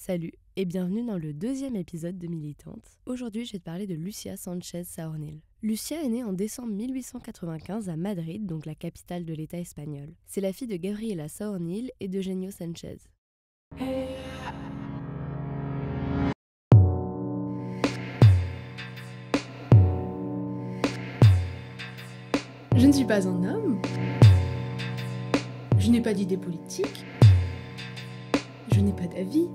Salut et bienvenue dans le deuxième épisode de Militante. Aujourd'hui, je vais te parler de Lucia Sánchez Saornil. Lucia est née en décembre 1895 à Madrid, donc la capitale de l'État espagnol. C'est la fille de Gabriela Saornil et d'Eugenio Sánchez. Je ne suis pas un homme. Je n'ai pas d'idées politiques. Je n'ai pas d'avis.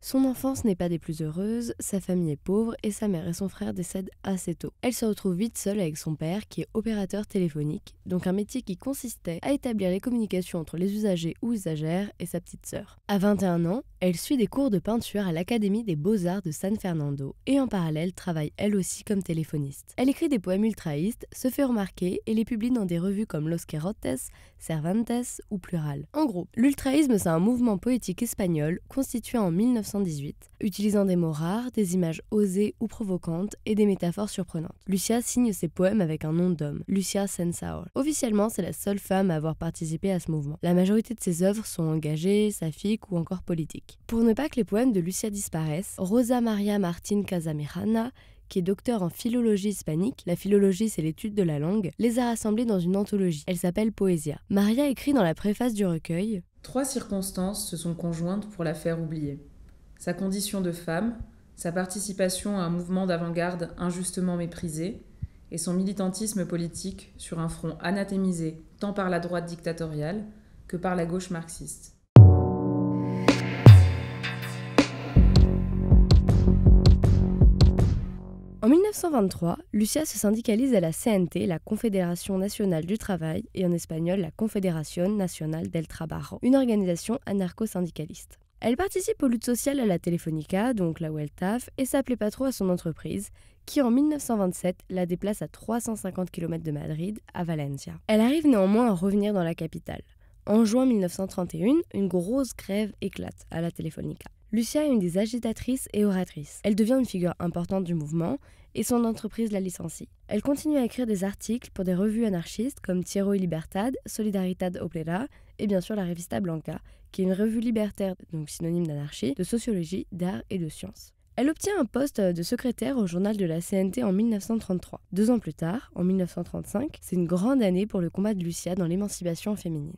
Son enfance n'est pas des plus heureuses, sa famille est pauvre et sa mère et son frère décèdent assez tôt. Elle se retrouve vite seule avec son père qui est opérateur téléphonique, donc un métier qui consistait à établir les communications entre les usagers ou usagères et sa petite sœur. À 21 ans, elle suit des cours de peinture à l'Académie des Beaux-Arts de San Fernando et en parallèle travaille elle aussi comme téléphoniste. Elle écrit des poèmes ultraïstes, se fait remarquer et les publie dans des revues comme Los Quixotes, Cervantes ou Plural. En gros, l'ultraïsme c'est un mouvement poétique espagnol constitué en 1918, utilisant des mots rares, des images osées ou provocantes et des métaphores surprenantes. Lucia signe ses poèmes avec un nom d'homme, Lucia Sensahor. Officiellement, c'est la seule femme à avoir participé à ce mouvement. La majorité de ses œuvres sont engagées, saphiques ou encore politiques. Pour ne pas que les poèmes de Lucia disparaissent, Rosa María Martín Casamirana, qui est docteur en philologie hispanique, la philologie c'est l'étude de la langue, les a rassemblés dans une anthologie. Elle s'appelle Poésia. Maria écrit dans la préface du recueil « 3 circonstances se sont conjointes pour la faire oublier. Sa condition de femme, sa participation à un mouvement d'avant-garde injustement méprisé, et son militantisme politique sur un front anathémisé tant par la droite dictatoriale que par la gauche marxiste. » En 1923, Lucia se syndicalise à la CNT, la Confédération nationale du travail, et en espagnol la Confederación Nacional del Trabajo, une organisation anarcho-syndicaliste. Elle participe aux luttes sociales à la Telefónica, donc là où elle taffe, et ça plaît pas trop à son entreprise, qui en 1927 la déplace à 350 km de Madrid, à Valencia. Elle arrive néanmoins à revenir dans la capitale. En juin 1931, une grosse grève éclate à la Telefónica. Lucia est une des agitatrices et oratrices. Elle devient une figure importante du mouvement et son entreprise la licencie. Elle continue à écrire des articles pour des revues anarchistes comme Tierra y Libertad, Solidaridad Obrera et bien sûr la Revista Blanca, qui est une revue libertaire, donc synonyme d'anarchie, de sociologie, d'art et de sciences. Elle obtient un poste de secrétaire au journal de la CNT en 1933. 2 ans plus tard, en 1935, c'est une grande année pour le combat de Lucia dans l'émancipation féminine.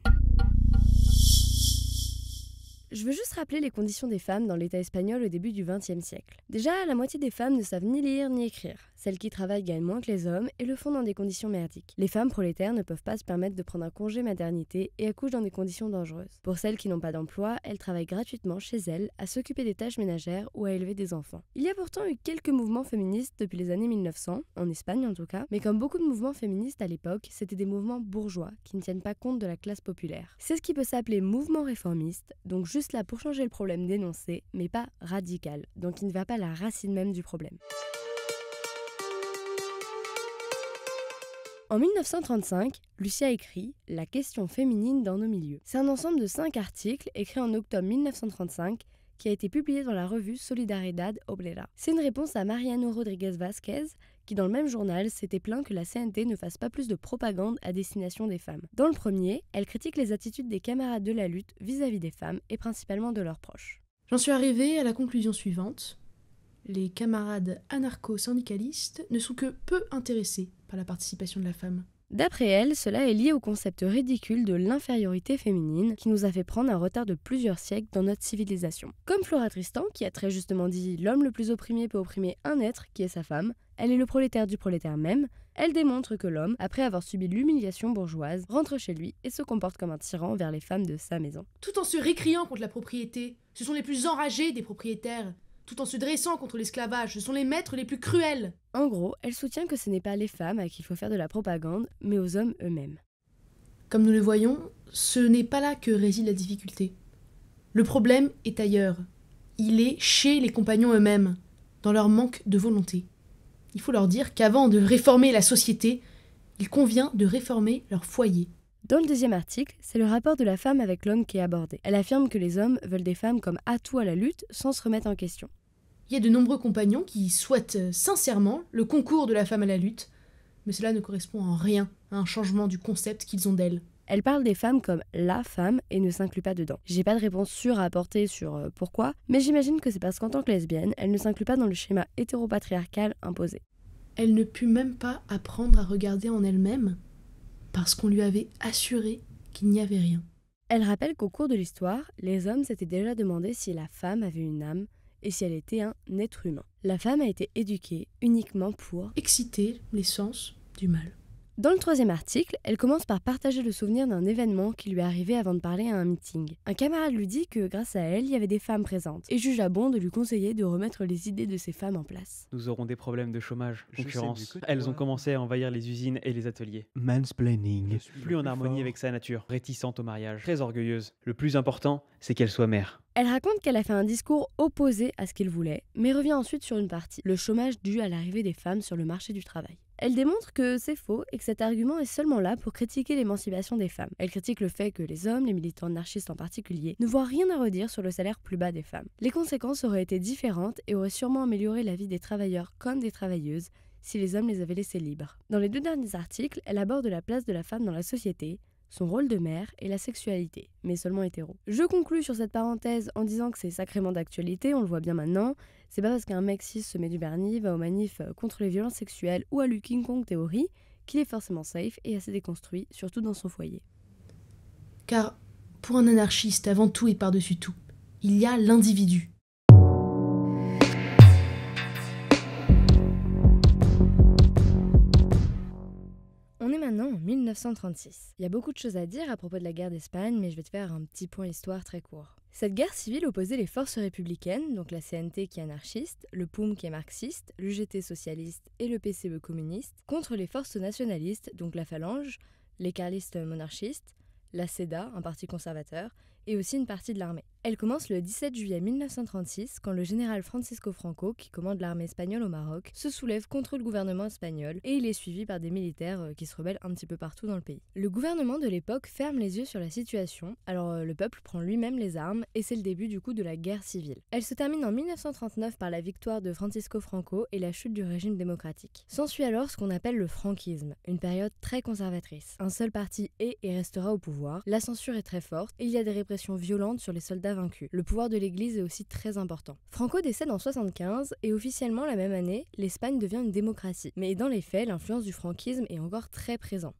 Je veux juste rappeler les conditions des femmes dans l'État espagnol au début du XXe siècle. Déjà, la moitié des femmes ne savent ni lire ni écrire. Celles qui travaillent gagnent moins que les hommes et le font dans des conditions merdiques. Les femmes prolétaires ne peuvent pas se permettre de prendre un congé maternité et accouchent dans des conditions dangereuses. Pour celles qui n'ont pas d'emploi, elles travaillent gratuitement chez elles à s'occuper des tâches ménagères ou à élever des enfants. Il y a pourtant eu quelques mouvements féministes depuis les années 1900, en Espagne en tout cas, mais comme beaucoup de mouvements féministes à l'époque, c'était des mouvements bourgeois qui ne tiennent pas compte de la classe populaire. C'est ce qui peut s'appeler mouvement réformiste, donc juste là pour changer le problème dénoncé, mais pas radical, donc il ne va pas à la racine même du problème. En 1935, Lucia écrit « La question féminine dans nos milieux ». C'est un ensemble de 5 articles écrits en octobre 1935 qui a été publié dans la revue Solidaridad Obrera. C'est une réponse à Mariano Rodríguez Vázquez qui, dans le même journal, s'était plaint que la CNT ne fasse pas plus de propagande à destination des femmes. Dans le premier, elle critique les attitudes des camarades de la lutte vis-à-vis des femmes et principalement de leurs proches. J'en suis arrivée à la conclusion suivante. Les camarades anarcho-syndicalistes ne sont que peu intéressés par la participation de la femme. D'après elle, cela est lié au concept ridicule de l'infériorité féminine qui nous a fait prendre un retard de plusieurs siècles dans notre civilisation. Comme Flora Tristan, qui a très justement dit « L'homme le plus opprimé peut opprimer un être qui est sa femme », elle est le prolétaire du prolétaire même, elle démontre que l'homme, après avoir subi l'humiliation bourgeoise, rentre chez lui et se comporte comme un tyran envers les femmes de sa maison. Tout en se récriant contre la propriété, ce sont les plus enragés des propriétaires. Tout en se dressant contre l'esclavage, ce sont les maîtres les plus cruels. En gros, elle soutient que ce n'est pas les femmes à qui il faut faire de la propagande, mais aux hommes eux-mêmes. Comme nous le voyons, ce n'est pas là que réside la difficulté. Le problème est ailleurs. Il est chez les compagnons eux-mêmes, dans leur manque de volonté. Il faut leur dire qu'avant de réformer la société, il convient de réformer leur foyer. Dans le deuxième article, c'est le rapport de la femme avec l'homme qui est abordé. Elle affirme que les hommes veulent des femmes comme atout à la lutte sans se remettre en question. Il y a de nombreux compagnons qui souhaitent sincèrement le concours de la femme à la lutte, mais cela ne correspond en rien à un changement du concept qu'ils ont d'elle. Elle parle des femmes comme la femme et ne s'inclut pas dedans. J'ai pas de réponse sûre à apporter sur pourquoi, mais j'imagine que c'est parce qu'en tant que lesbienne, elle ne s'inclut pas dans le schéma hétéropatriarcal imposé. Elle ne put même pas apprendre à regarder en elle-même parce qu'on lui avait assuré qu'il n'y avait rien. Elle rappelle qu'au cours de l'histoire, les hommes s'étaient déjà demandé si la femme avait une âme et si elle était un être humain. La femme a été éduquée uniquement pour Exciter les sens du mal. Dans le troisième article, elle commence par partager le souvenir d'un événement qui lui est arrivé avant de parler à un meeting. Un camarade lui dit que grâce à elle, il y avait des femmes présentes et jugea bon de lui conseiller de remettre les idées de ces femmes en place. Nous aurons des problèmes de chômage, concurrence. Elles ont commencé à envahir les usines et les ateliers. Mansplaining. Plus en harmonie avec sa nature, réticente au mariage, très orgueilleuse. Le plus important, c'est qu'elle soit mère. Elle raconte qu'elle a fait un discours opposé à ce qu'il voulait, mais revient ensuite sur une partie, le chômage dû à l'arrivée des femmes sur le marché du travail. Elle démontre que c'est faux et que cet argument est seulement là pour critiquer l'émancipation des femmes. Elle critique le fait que les hommes, les militants anarchistes en particulier, ne voient rien à redire sur le salaire plus bas des femmes. Les conséquences auraient été différentes et auraient sûrement amélioré la vie des travailleurs comme des travailleuses si les hommes les avaient laissés libres. Dans les deux derniers articles, elle aborde la place de la femme dans la société, son rôle de mère et la sexualité, mais seulement hétéro. Je conclus sur cette parenthèse en disant que c'est sacrément d'actualité, on le voit bien maintenant. C'est pas parce qu'un mec cis se met du vernis, va aux manifs contre les violences sexuelles ou à King Kong théorie qu'il est forcément safe et assez déconstruit, surtout dans son foyer. Car pour un anarchiste, avant tout et par-dessus tout, il y a l'individu. On est maintenant en 1936. Il y a beaucoup de choses à dire à propos de la guerre d'Espagne, mais je vais te faire un petit point histoire très court. Cette guerre civile opposait les forces républicaines, donc la CNT qui est anarchiste, le POUM qui est marxiste, l'UGT socialiste et le PCE communiste, contre les forces nationalistes, donc la Phalange, les carlistes monarchistes, la CEDA, un parti conservateur, et aussi une partie de l'armée. Elle commence le 17 juillet 1936 quand le général Francisco Franco, qui commande l'armée espagnole au Maroc, se soulève contre le gouvernement espagnol et il est suivi par des militaires qui se rebellent un petit peu partout dans le pays. Le gouvernement de l'époque ferme les yeux sur la situation, alors le peuple prend lui-même les armes et c'est le début du coup de la guerre civile. Elle se termine en 1939 par la victoire de Francisco Franco et la chute du régime démocratique. S'ensuit alors ce qu'on appelle le franquisme, une période très conservatrice. Un seul parti est et restera au pouvoir, la censure est très forte et il y a des répressions violentes sur les soldats vaincus. Le pouvoir de l'Église est aussi très important. Franco décède en 1975 et officiellement la même année, l'Espagne devient une démocratie. Mais dans les faits, l'influence du franquisme est encore très présente.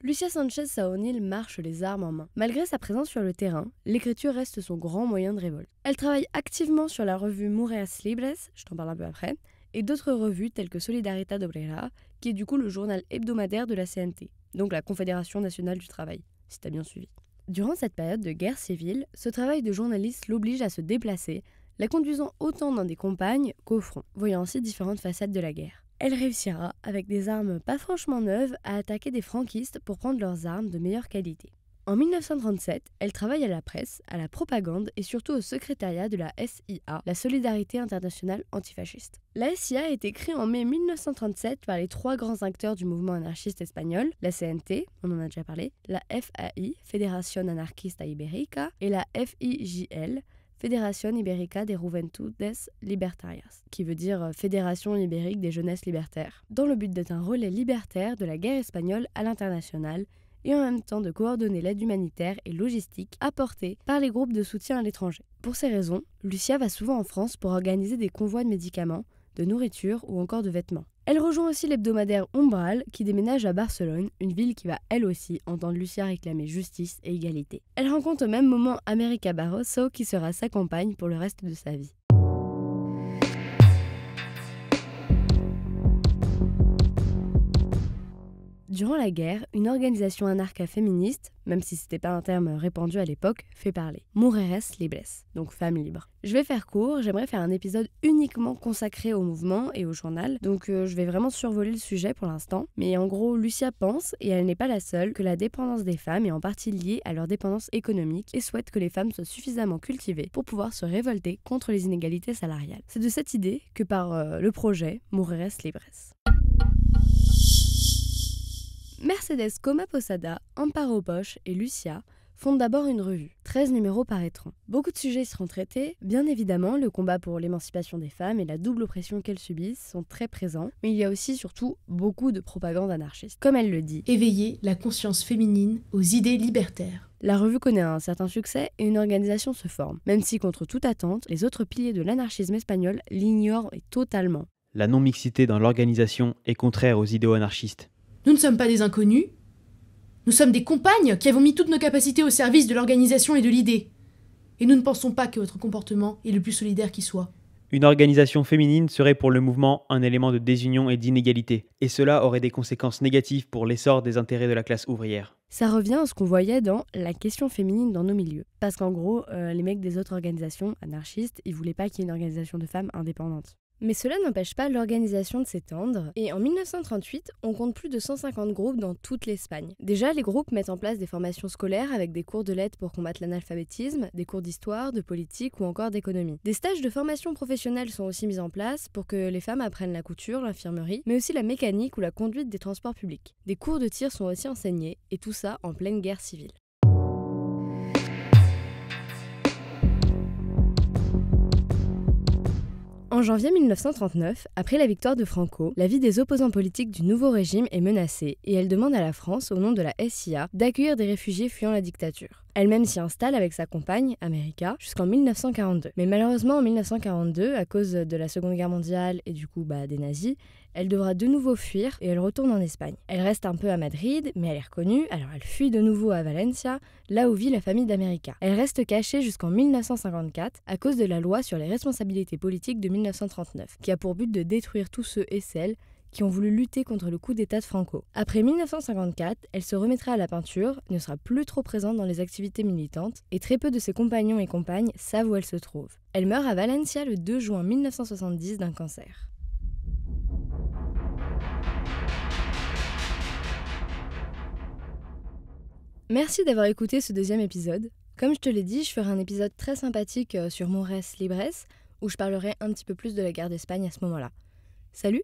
Lucia Sánchez Saonil marche les armes en main. Malgré sa présence sur le terrain, l'écriture reste son grand moyen de révolte. Elle travaille activement sur la revue Mujeres Libres, je t'en parle un peu après, et d'autres revues telles que Solidaridad Obrera, qui est du coup le journal hebdomadaire de la CNT, donc la Confédération Nationale du Travail, si t'as bien suivi. Durant cette période de guerre civile, ce travail de journaliste l'oblige à se déplacer, la conduisant autant dans des campagnes qu'au front, voyant ainsi différentes facettes de la guerre. Elle réussira, avec des armes pas franchement neuves, à attaquer des franquistes pour prendre leurs armes de meilleure qualité. En 1937, elle travaille à la presse, à la propagande et surtout au secrétariat de la SIA, la Solidarité internationale antifasciste. La SIA a été créée en mai 1937 par les trois grands acteurs du mouvement anarchiste espagnol, la CNT, on en a déjà parlé, la FAI, Federación Anarquista Ibérica, et la FIJL, Fédération Ibérica de Juventudes Libertarias, qui veut dire Fédération ibérique des jeunesses libertaires, dans le but d'être un relais libertaire de la guerre espagnole à l'international et en même temps de coordonner l'aide humanitaire et logistique apportée par les groupes de soutien à l'étranger. Pour ces raisons, Lucia va souvent en France pour organiser des convois de médicaments, de nourriture ou encore de vêtements. Elle rejoint aussi l'hebdomadaire Umbral qui déménage à Barcelone, une ville qui va elle aussi entendre Lucia réclamer justice et égalité. Elle rencontre au même moment América Barroso qui sera sa compagne pour le reste de sa vie. Durant la guerre, une organisation anarcha-féministe, même si c'était pas un terme répandu à l'époque, fait parler. Mujeres libres, donc femmes libres. Je vais faire court, j'aimerais faire un épisode uniquement consacré au mouvement et au journal, donc je vais vraiment survoler le sujet pour l'instant. Mais en gros, Lucia pense, et elle n'est pas la seule, que la dépendance des femmes est en partie liée à leur dépendance économique et souhaite que les femmes soient suffisamment cultivées pour pouvoir se révolter contre les inégalités salariales. C'est de cette idée que part le projet Mujeres libres. Mercedes Coma Posada, Amparo Bosch et Lucia fondent d'abord une revue. 13 numéros paraîtront. Beaucoup de sujets seront traités. Bien évidemment, le combat pour l'émancipation des femmes et la double oppression qu'elles subissent sont très présents, mais il y a aussi surtout beaucoup de propagande anarchiste. Comme elle le dit, Éveiller la conscience féminine aux idées libertaires. la revue connaît un certain succès et une organisation se forme, même si contre toute attente, les autres piliers de l'anarchisme espagnol l'ignorent totalement. La non-mixité dans l'organisation est contraire aux idéaux anarchistes. Nous ne sommes pas des inconnus. Nous sommes des compagnes qui avons mis toutes nos capacités au service de l'organisation et de l'idée. Et nous ne pensons pas que votre comportement est le plus solidaire qui soit. Une organisation féminine serait pour le mouvement un élément de désunion et d'inégalité, et cela aurait des conséquences négatives pour l'essor des intérêts de la classe ouvrière. Ça revient à ce qu'on voyait dans la question féminine dans nos milieux. Parce qu'en gros, les mecs des autres organisations anarchistes, ils voulaient pas qu'il y ait une organisation de femmes indépendante. Mais cela n'empêche pas l'organisation de s'étendre, et en 1938, on compte plus de 150 groupes dans toute l'Espagne. Déjà, les groupes mettent en place des formations scolaires avec des cours de lettres pour combattre l'analphabétisme, des cours d'histoire, de politique ou encore d'économie. Des stages de formation professionnelle sont aussi mis en place pour que les femmes apprennent la couture, l'infirmerie, mais aussi la mécanique ou la conduite des transports publics. Des cours de tir sont aussi enseignés, et tout ça en pleine guerre civile. En janvier 1939, après la victoire de Franco, la vie des opposants politiques du nouveau régime est menacée et elle demande à la France, au nom de la SIA, d'accueillir des réfugiés fuyant la dictature. Elle-même s'y installe avec sa compagne, America, jusqu'en 1942. Mais malheureusement, en 1942, à cause de la Seconde Guerre mondiale et du coup des nazis, elle devra de nouveau fuir et elle retourne en Espagne. Elle reste un peu à Madrid, mais elle est reconnue, alors elle fuit de nouveau à Valencia, là où vit la famille d'America. Elle reste cachée jusqu'en 1954 à cause de la loi sur les responsabilités politiques de 1939, qui a pour but de détruire tous ceux et celles qui ont voulu lutter contre le coup d'État de Franco. Après 1954, elle se remettra à la peinture, ne sera plus trop présente dans les activités militantes, et très peu de ses compagnons et compagnes savent où elle se trouve. Elle meurt à Valencia le 2 juin 1970 d'un cancer. Merci d'avoir écouté ce deuxième épisode. Comme je te l'ai dit, je ferai un épisode très sympathique sur Mujeres libres, où je parlerai un petit peu plus de la guerre d'Espagne à ce moment-là. Salut!